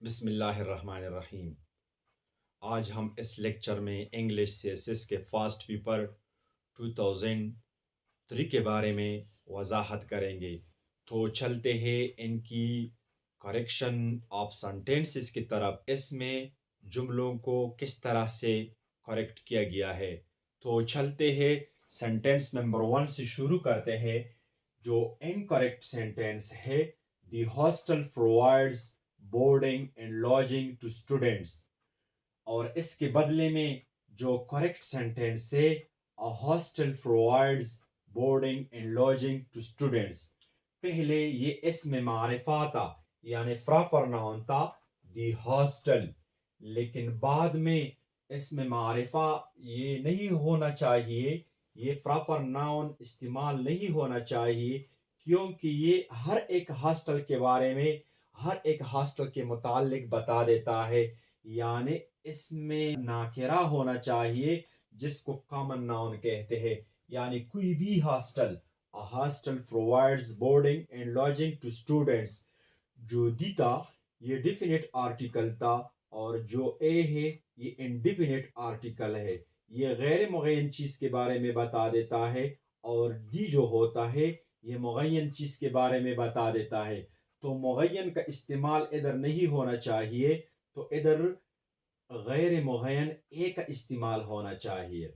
بسم اللہ الرحمن الرحیم۔ آج ہم اس لیکچر میں انگلش سی ایس ایس کے فاسٹ پیپر 2003 کے بارے میں وضاحت کریں گے۔ تو چلتے ہیں ان کی کریکشن آف سنٹینسز کی طرف۔ اس میں جملوں کو کس طرح سے کریکٹ کیا گیا ہے۔ تو چلتے ہیں سنٹینس نمبر 1 سے شروع کرتے ہیں، جو انکریکٹ سینٹینس ہے۔ The hostel provides boarding and lodging to students, اور اس کے بدلے میں جو کریکٹ سینٹینس ہے، a hostel provides boarding and lodging to students۔ پہلے یہ اسم معرفہ تھا، یعنی پراپر ناؤن تھا دی ہاسٹل، لیکن بعد میں اسم معرفہ یہ نہیں ہونا چاہیے، یہ پراپر ناؤن استعمال نہیں ہونا چاہیے، کیونکہ یہ ہر ایک ہاسٹل کے بارے میں، ہر ایک ہاسٹل کے متعلق بتا دیتا ہے، یعنی اس میں ناکرہ ہونا چاہیے جس کو کامن ناؤن کہتے ہیں، یعنی کوئی بھی hostel. A hostel provides boarding and lodging to students۔ جو دی تھا یہ ڈیفینٹ آرٹیکل تھا، اور جو اے ہے یہ انڈیفینٹ آرٹیکل ہے، یہ غیر معین چیز کے بارے میں بتا دیتا ہے، اور دی جو ہوتا ہے یہ معین چیز کے بارے میں بتا دیتا ہے۔ تو معین کا استعمال ادھر نہیں ہونا چاہیے، تو ادھر غیر معین اے کا استعمال ہونا چاہیے۔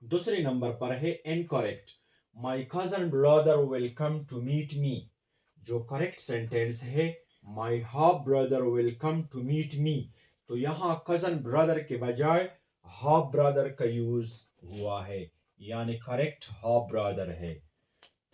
دوسرے نمبر پر ہے incorrect, my cousin brother will come to meet me. جو کریکٹ سینٹینس ہے، my half brother will come to meet me, تو یہاں کزن برادر کے بجائے ہاف برادر کا یوز ہوا ہے، یعنی کریکٹ ہاف برادر ہے۔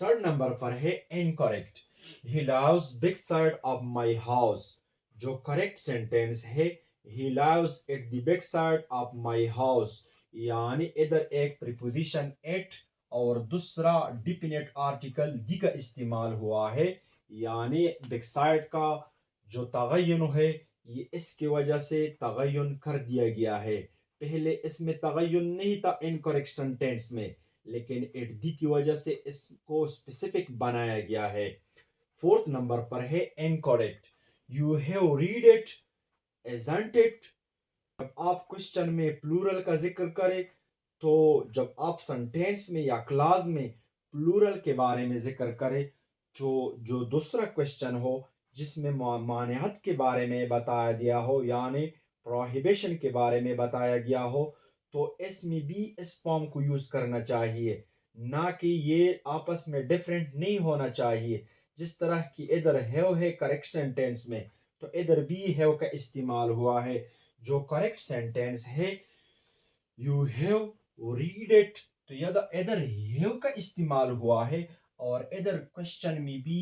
تھرڈ نمبر پر ہے incorrect, he lives big side of my house. جو کریکٹ سینٹینس ہے، he lives at the back side of my house، یعنی ادھر ایک پریپوزیشن ایٹ اور دوسرا ڈیفینٹ آرٹیکل دی کا استعمال ہوا ہے، یعنی بیک سائڈ کا جو تغین ہے یہ اس کی وجہ سے تغین کر دیا گیا ہے۔ پہلے اس میں تغین نہیں تھا انکریکٹ سینٹینس میں، لیکن ایٹ دی کی وجہ سے اس کو اسپیسیفک بنایا گیا ہے۔ فورتھ نمبر پر ہے incorrect, you have read it isn't it۔ جب آپ کوشچن میں پلورل کا ذکر کریں، تو جب آپ سنٹینس میں یا کلاز میں پلورل کے بارے میں ذکر کریں، جو دوسرا کوشچن ہو جس میں مانعت کے بارے میں بتایا گیا ہو، یعنی پروہیبیشن کے بارے میں بتایا گیا ہو، تو اس میں بھی اس فارم کو یوز کرنا چاہیے، نہ کہ یہ آپس میں ڈیفرنٹ نہیں ہونا چاہیے۔ جس طرح کی ادھر ہیو ہے کریکٹ سینٹینس میں، تو ادھر بھی ہیو کا استعمال ہوا ہے۔ جو کریکٹ سینٹینس ہے یو ہیو ریڈ اٹ، تو ادھر ہیو کا استعمال ہوا ہے، اور ادھر کوشچن میں بھی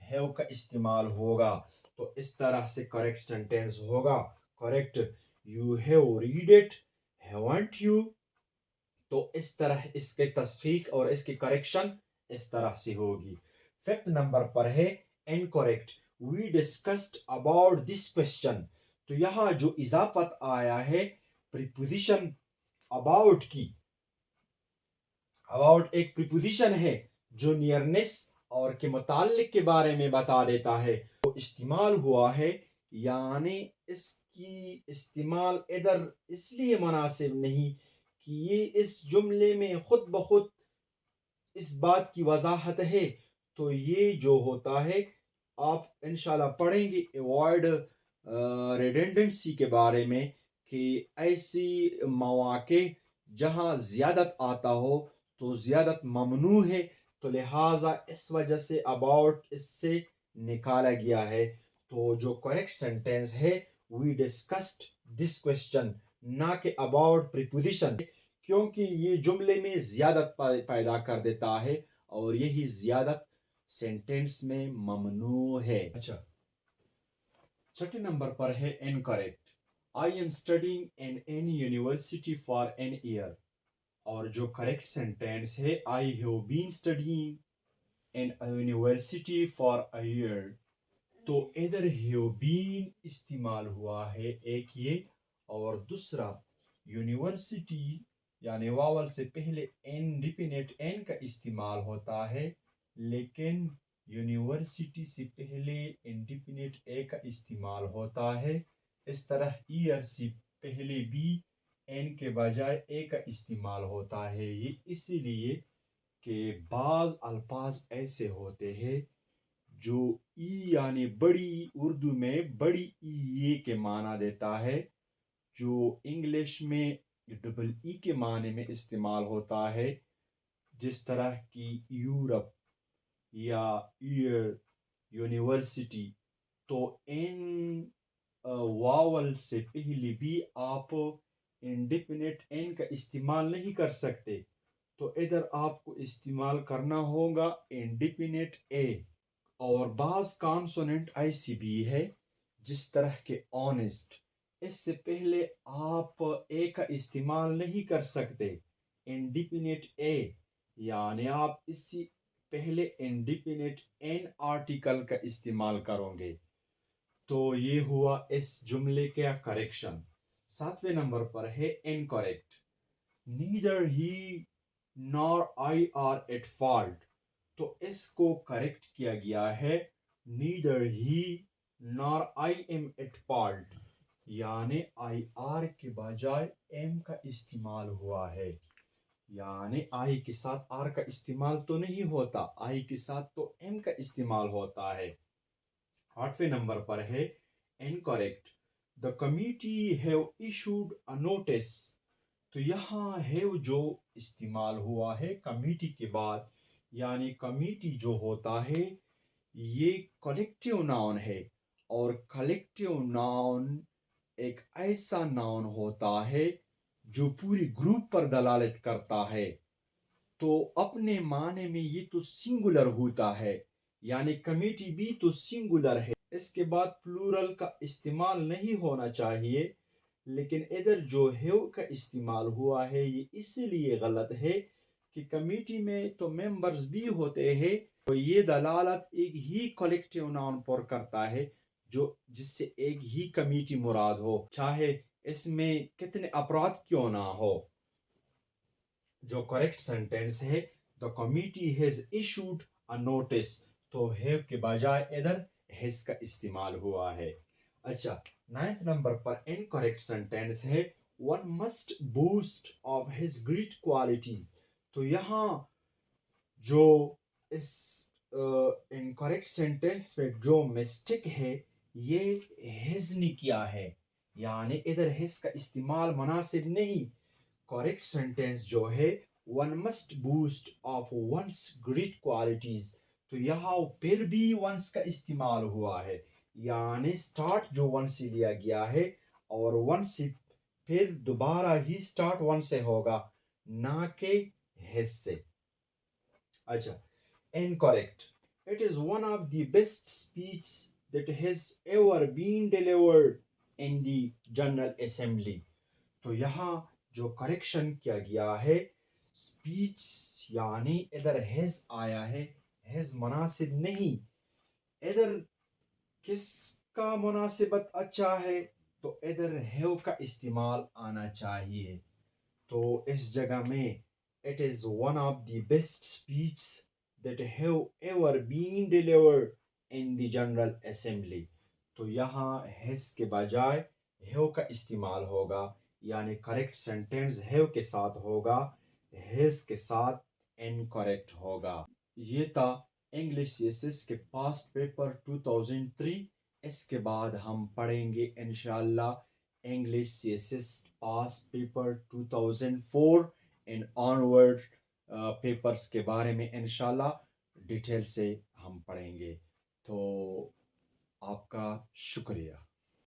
ہیو کا استعمال ہوگا، تو اس طرح سے کریکٹ سینٹینس ہوگا۔ Correct, you have read it haven't you, تو اس طرح اس کے تصحیح اور اس کی کریکشن اس طرح سے ہوگی۔ ففتھ نمبر پر ہے incorrect, we discussed about this question۔ تو یہاں جو اضافت آیا ہے پریپوزیشن about کی، about ایک پریپوزیشن ہے جو نیئرنس اور کے متعلق کے بارے میں بتا دیتا ہے، وہ استعمال ہوا ہے، یعنی اس کی استعمال ادھر اس لیے مناسب نہیں کہ یہ اس جملے میں خود بخود اس بات کی وضاحت ہے۔ تو یہ جو ہوتا ہے آپ انشاءاللہ پڑھیں گے ایوائڈ ریڈنڈنسی کے بارے میں، کہ ایسی مواقع جہاں زیادت آتا ہو تو زیادت ممنوع ہے، تو لہٰذا اس وجہ سے about اس سے نکالا گیا ہے۔ تو جو کریکٹ سینٹینس ہے we discussed this question، نہ کہ about preposition، کیونکہ یہ جملے میں زیادت پیدا کر دیتا ہے، اور یہی زیادت سینٹینس میں ممنوع ہے۔ اچھا، چھٹے نمبر پر ہے incorrect, I am studying in any university for an year۔ اور جو کریکٹ سینٹینس ہے I have been studying in a university for a year، تو ادھر have been استعمال ہوا ہے ایک یہ، اور دوسرا یونیورسٹی یعنی واول سے پہلے انڈیفینٹ این کا استعمال ہوتا ہے، لیکن یونیورسٹی سے پہلے انڈیپینٹ اے کا استعمال ہوتا ہے. اس طرح ایئر سے پہلے بھی این کے بجائے اے کا استعمال ہوتا ہے. یہ اسی لیے کہ بعض الفاظ ایسے ہوتے ہیں جو ای یعنی بڑی اردو میں بڑی ای یہ کے معنی دیتا ہے، جو انگلش میں ڈبل ای کے معنی میں استعمال ہوتا ہے، جس طرح کی یورپ یا ایئر، یونیورسٹی. تو ان واول سے پہلے بھی آپ انڈیپینٹ این کا استعمال نہیں کر سکتے، تو ادھر آپ کو استعمال کرنا ہوگا انڈیپینٹ اے. اور بعض کانسوننٹ ایسی بھی ہے جس طرح کے آنیسٹ، اس سے پہلے آپ اے کا استعمال نہیں کر سکتے، انڈیپینٹ اے. یعنی آپ اسی پہلے انڈیپینٹ این آرٹیکل کا استعمال کرو گے. تو یہ ہوا اس جملے کا کریکشن. 7ویں نمبر پر ہے incorrect. Neither he nor I are at fault. تو اس کو کریکٹ کیا گیا ہے neither he nor I am at fault. یعنی I are کے بجائے am کا استعمال ہوا ہے. یعنی I کے ساتھ R کا استعمال تو نہیں ہوتا، I کے ساتھ تو M کا استعمال ہوتا ہے. 8ویں نمبر پر ہے incorrect. The committee have issued a notice. تو یہاں have جو استعمال ہوا ہے کمیٹی کے بعد، یعنی کمیٹی جو ہوتا ہے یہ کلیکٹیو ناؤن ہے، اور کلیکٹیو ناؤن ایک ایسا ناؤن ہوتا ہے جو پوری گروپ پر دلالت کرتا ہے. تو اپنے معنی میں یہ تو سنگولر ہوتا ہے، یعنی کمیٹی بھی تو سنگولر ہے، اس کے بعد پلورل کا استعمال نہیں ہونا چاہیے. لیکن ادھر جو ہیو کا استعمال ہوا ہے یہ اسی لیے غلط ہے کہ کمیٹی میں تو ممبرز بھی ہوتے ہیں، تو یہ دلالت ایک ہی کلیکٹیو ناؤن پر کرتا ہے جس سے ایک ہی کمیٹی مراد ہو، چاہے اس میں کتنے افراد کیوں نہ ہو. جو کریکٹ سینٹینس ہے the committee has issued a notice، تو have کے بجائے ادھر has کا استعمال ہوا ہے. اچھا 9th نمبر پر incorrect sentence ہے one must boast of his great qualities. تو یہاں جو اس incorrect sentence میں جو مسٹیک ہے یہ his نے کیا ہے، یعنی ادھر his کا استعمال مناسب نہیں. کریکٹ سینٹینس جو ہے one must boast of one's great qualities. تو یہاں پھر بھی once کا استعمال ہوا ہے، یعنی سٹارٹ جو one سے لیا گیا ہے اور one سے پھر دوبارہ ہی سٹارٹ one سے ہوگا، نہ کہ his سے. اچھا incorrect. It is one of the best speeches that has ever been delivered in the General Assembly. تو یہاں جو کریکشن کیا گیا ہے اسپیچ، یعنی ادھر ہیز آیا ہے، ہیز مناسب نہیں. ادھر کس کا مناسبت اچھا ہے تو ادھر ہیو کا استعمال آنا چاہیے. تو اس جگہ میں it is one of the best speeches that have ever been delivered in the General Assembly. تو یہاں ہیز کے بجائے ہیو کا استعمال ہوگا، یعنی کریکٹ سینٹینس ہیو کے ساتھ ہوگا، ہیز کے ساتھ انکریکٹ ہوگا. یہ تھا انگلش سی ایس ایس کے پاسٹ پیپر 2003. اس کے بعد ہم پڑھیں گے انشاءاللہ English C S S past paper 2004 and onward papers کے بارے میں انشاءاللہ ڈیٹیل سے ہم پڑھیں گے. تو آپ کا شکریہ.